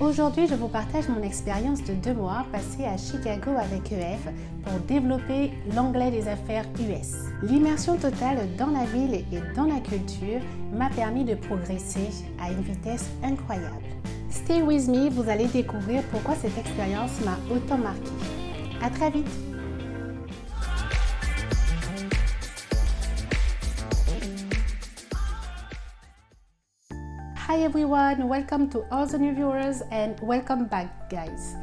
Aujourd'hui, je vous partage mon expérience de 2 mois passée à Chicago avec EF pour développer l'anglais des affaires US. L'immersion totale dans la ville et dans la culture m'a permis de progresser à une vitesse incroyable. Stay with me, vous allez découvrir pourquoi cette expérience m'a autant marqué. À très vite! Hi everyone, welcome to all the new viewers and welcome back guys.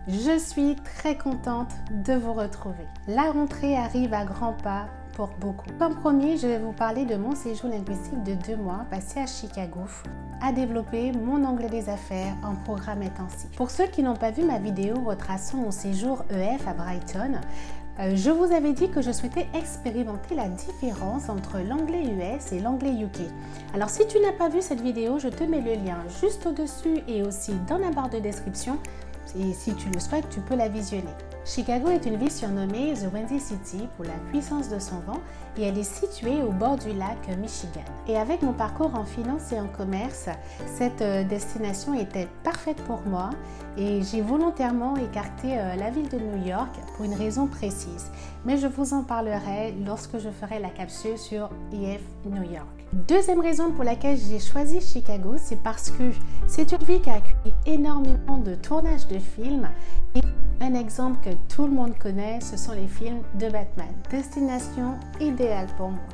Je suis très contente de vous retrouver. La rentrée arrive à grands pas pour beaucoup. Comme promis, je vais vous parler de mon séjour linguistique de 2 mois passé à Chicago à développer mon anglais des affaires en programme intensif. Pour ceux qui n'ont pas vu ma vidéo retraçant mon séjour EF à Brighton, je vous avais dit que je souhaitais expérimenter la différence entre l'anglais US et l'anglais UK. Alors si tu n'as pas vu cette vidéo, je te mets le lien juste au-dessus et aussi dans la barre de description. Et si tu le souhaites, tu peux la visionner. Chicago est une ville surnommée The Windy City pour la puissance de son vent et elle est située au bord du lac Michigan. Et avec mon parcours en finance et en commerce, cette destination était parfaite pour moi et j'ai volontairement écarté la ville de New York pour une raison précise. Mais je vous en parlerai lorsque je ferai la capsule sur EF New York. Deuxième raison pour laquelle j'ai choisi Chicago, c'est parce que c'est une ville qui a accueilli énormément de tournages de films. Et un exemple que tout le monde connaît, ce sont les films de Batman. Destination idéale pour moi.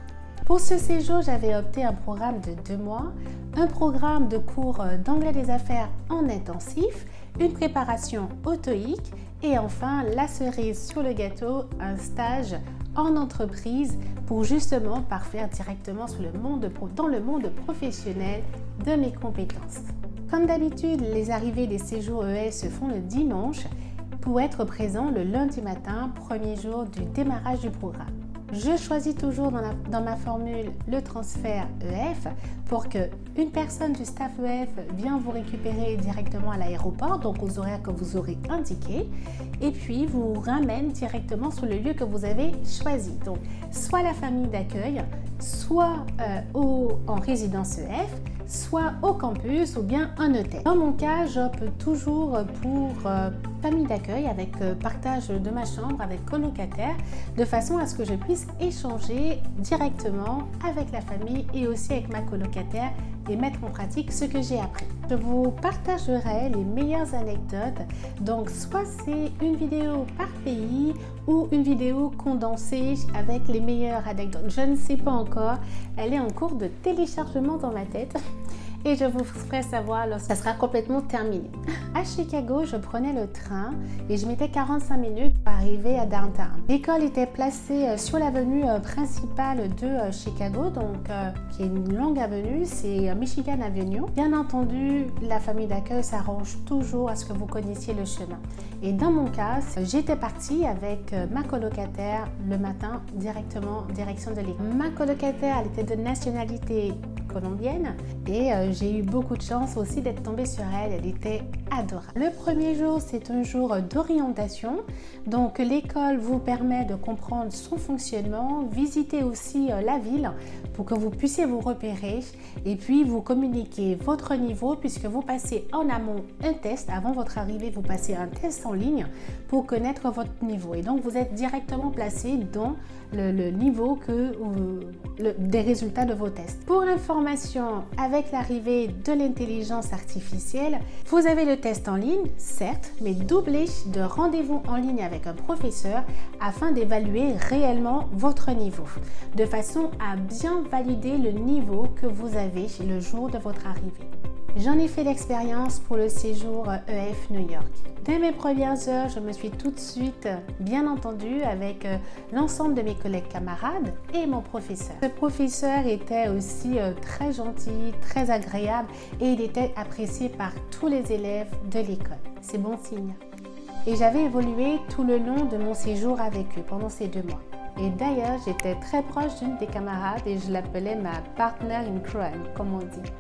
Pour ce séjour, j'avais opté un programme de 2 mois, un programme de cours d'anglais des affaires en intensif, une préparation au TOEIC et enfin, la cerise sur le gâteau, un stage en entreprise pour justement parfaire directement dans le monde professionnel de mes compétences. Comme d'habitude, les arrivées des séjours ES se font le dimanche pour être présent le lundi matin, premier jour du démarrage du programme. Je choisis toujours dans ma formule le transfert EF pour qu'une personne du staff EF vienne vous récupérer directement à l'aéroport, donc aux horaires que vous aurez indiqués, et puis vous ramène directement sur le lieu que vous avez choisi. Donc, soit la famille d'accueil, soit en résidence EF, soit au campus ou bien un hôtel. Dans mon cas, j'opte toujours pour famille d'accueil avec partage de ma chambre avec colocataire de façon à ce que je puisse échanger directement avec la famille et aussi avec ma colocataire et mettre en pratique ce que j'ai appris. Je vous partagerai les meilleures anecdotes, donc soit c'est une vidéo par pays ou une vidéo condensée avec les meilleures anecdotes. Je ne sais pas encore, elle est en cours de téléchargement dans ma tête. Et je vous ferai savoir lorsque ça sera complètement terminé. À Chicago, je prenais le train et je mettais 45 minutes pour arriver à downtown. L'école était placée sur l'avenue principale de Chicago, donc qui est une longue avenue, c'est Michigan Avenue. Bien entendu, la famille d'accueil s'arrange toujours à ce que vous connaissiez le chemin. Et dans mon cas, j'étais partie avec ma colocataire le matin directement en direction de l'école. Ma colocataire, elle était de nationalité colombienne et j'ai eu beaucoup de chance aussi d'être tombée sur elle, elle était adorable. Le premier jour, c'est un jour d'orientation, donc l'école vous permet de comprendre son fonctionnement, visiter aussi la ville pour que vous puissiez vous repérer et puis vous communiquer votre niveau puisque vous passez en amont un test, avant votre arrivée vous passez un test en ligne pour connaître votre niveau et donc vous êtes directement placé dans le niveau des résultats de vos tests. Pour information, avec l'arrivée de l'intelligence artificielle, vous avez le test en ligne, certes, mais doublé de rendez-vous en ligne avec un professeur afin d'évaluer réellement votre niveau, de façon à bien valider le niveau que vous avez le jour de votre arrivée. J'en ai fait l'expérience pour le séjour EF New York. Dès mes premières heures, je me suis tout de suite bien entendue avec l'ensemble de mes collègues camarades et mon professeur. Ce professeur était aussi très gentil, très agréable et il était apprécié par tous les élèves de l'école. C'est bon signe. Et j'avais évolué tout le long de mon séjour avec eux pendant ces 2 mois. Et d'ailleurs, j'étais très proche d'une des camarades et je l'appelais ma partner in crime, comme on dit.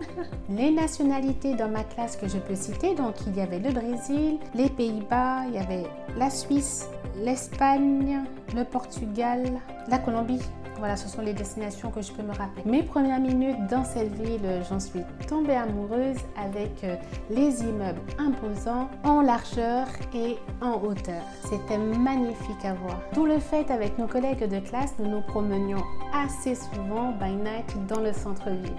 Les nationalités dans ma classe que je peux citer, donc il y avait le Brésil, les Pays-Bas, il y avait la Suisse, l'Espagne, le Portugal, la Colombie, Voilà, ce sont les destinations que je peux me rappeler. Mes premières minutes dans cette ville, j'en suis tombée amoureuse avec les immeubles imposants en largeur et en hauteur. C'était magnifique à voir. D'où le fait, avec nos collègues de classe, nous nous promenions assez souvent by night dans le centre-ville.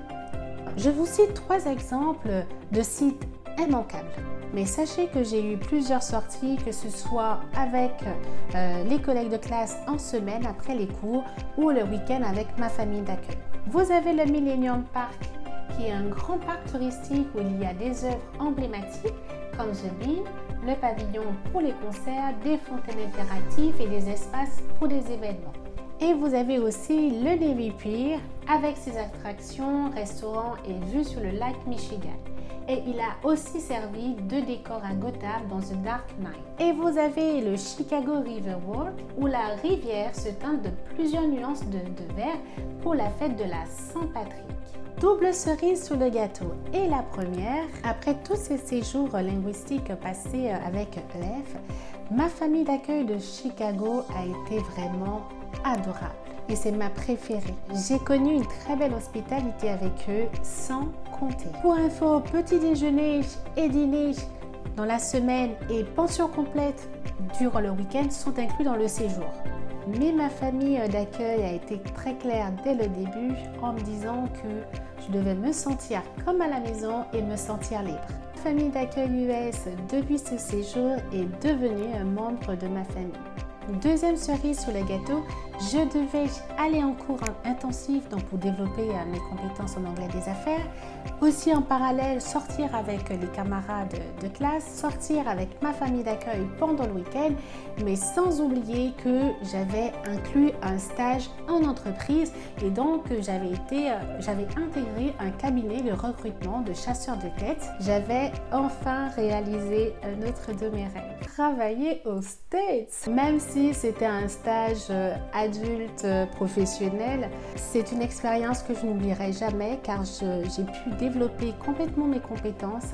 Je vous cite 3 exemples de sites immanquables. Mais sachez que j'ai eu plusieurs sorties, que ce soit avec les collègues de classe en semaine après les cours ou le week-end avec ma famille d'accueil. Vous avez le Millennium Park, qui est un grand parc touristique où il y a des œuvres emblématiques comme The Beam, le pavillon pour les concerts, des fontaines interactives et des espaces pour des événements. Et vous avez aussi le Navy Pier avec ses attractions, restaurants et vues sur le lac Michigan. Et il a aussi servi de décor à Gotham dans The Dark Knight. Et vous avez le Chicago River Walk où la rivière se teinte de plusieurs nuances de vert pour la fête de la Saint-Patrick. Double cerise sur le gâteau. Et la première, après tous ces séjours linguistiques passés avec EF, ma famille d'accueil de Chicago a été vraiment adorable. Et c'est ma préférée. J'ai connu une très belle hospitalité avec eux sans compter. Pour info, petit déjeuner et dîner dans la semaine et pension complète durant le week-end sont inclus dans le séjour. Mais ma famille d'accueil a été très claire dès le début en me disant que je devais me sentir comme à la maison et me sentir libre. Ma famille d'accueil US depuis ce séjour est devenue un membre de ma famille. Deuxième cerise sur le gâteau, je devais aller en cours intensif pour développer mes compétences en anglais des affaires. Aussi en parallèle, sortir avec les camarades de classe, sortir avec ma famille d'accueil pendant le week-end, mais sans oublier que j'avais inclus un stage en entreprise et donc j'avais intégré un cabinet de recrutement de chasseurs de tête. J'avais enfin réalisé un autre de mes rêves, travailler aux States. Même si c'était un stage adulte professionnel, c'est une expérience que je n'oublierai jamais car j'ai pu développer complètement mes compétences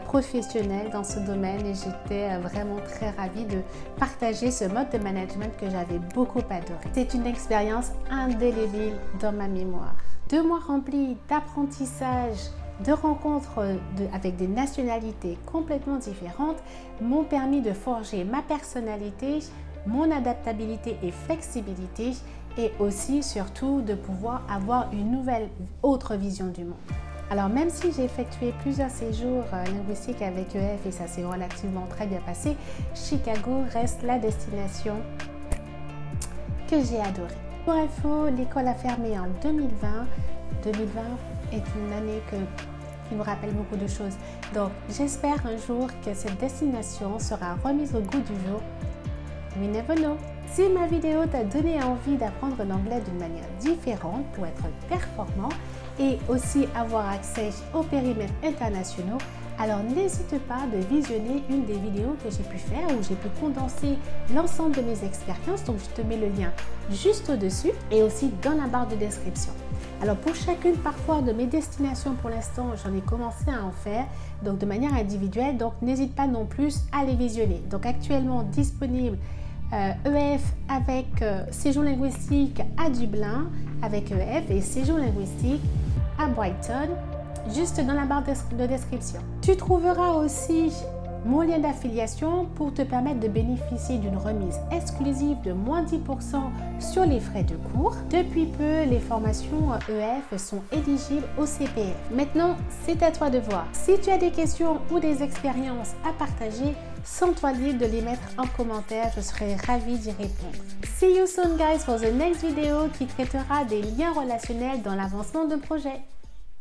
professionnelles dans ce domaine et j'étais vraiment très ravie de partager ce mode de management que j'avais beaucoup adoré. C'est une expérience indélébile dans ma mémoire. 2 mois remplis d'apprentissage, de rencontres avec des nationalités complètement différentes m'ont permis de forger ma personnalité, mon adaptabilité et flexibilité et aussi surtout de pouvoir avoir une autre vision du monde. Alors même si j'ai effectué plusieurs séjours linguistiques avec EF et ça s'est relativement très bien passé, Chicago reste la destination que j'ai adorée. Pour info, l'école a fermé en 2020. 2020 est une année qui me rappelle beaucoup de choses. Donc j'espère un jour que cette destination sera remise au goût du jour. We never know. Si ma vidéo t'a donné envie d'apprendre l'anglais d'une manière différente pour être performant et aussi avoir accès aux périmètres internationaux, alors n'hésite pas de visionner une des vidéos que j'ai pu faire où j'ai pu condenser l'ensemble de mes expériences. Donc je te mets le lien juste au-dessus et aussi dans la barre de description. Alors pour chacune parfois de mes destinations pour l'instant, j'en ai commencé à en faire donc de manière individuelle. Donc n'hésite pas non plus à les visionner. Donc actuellement disponible EF avec séjour linguistique à Dublin avec EF et séjour linguistique à Brighton, juste dans la barre de description. Tu trouveras aussi mon lien d'affiliation pour te permettre de bénéficier d'une remise exclusive de moins 10% sur les frais de cours. Depuis peu, les formations EF sont éligibles au CPF. Maintenant, c'est à toi de voir. Si tu as des questions ou des expériences à partager, sens-toi libre de les mettre en commentaire, je serai ravie d'y répondre. See you soon guys for the next video qui traitera des liens relationnels dans l'avancement d'un projet.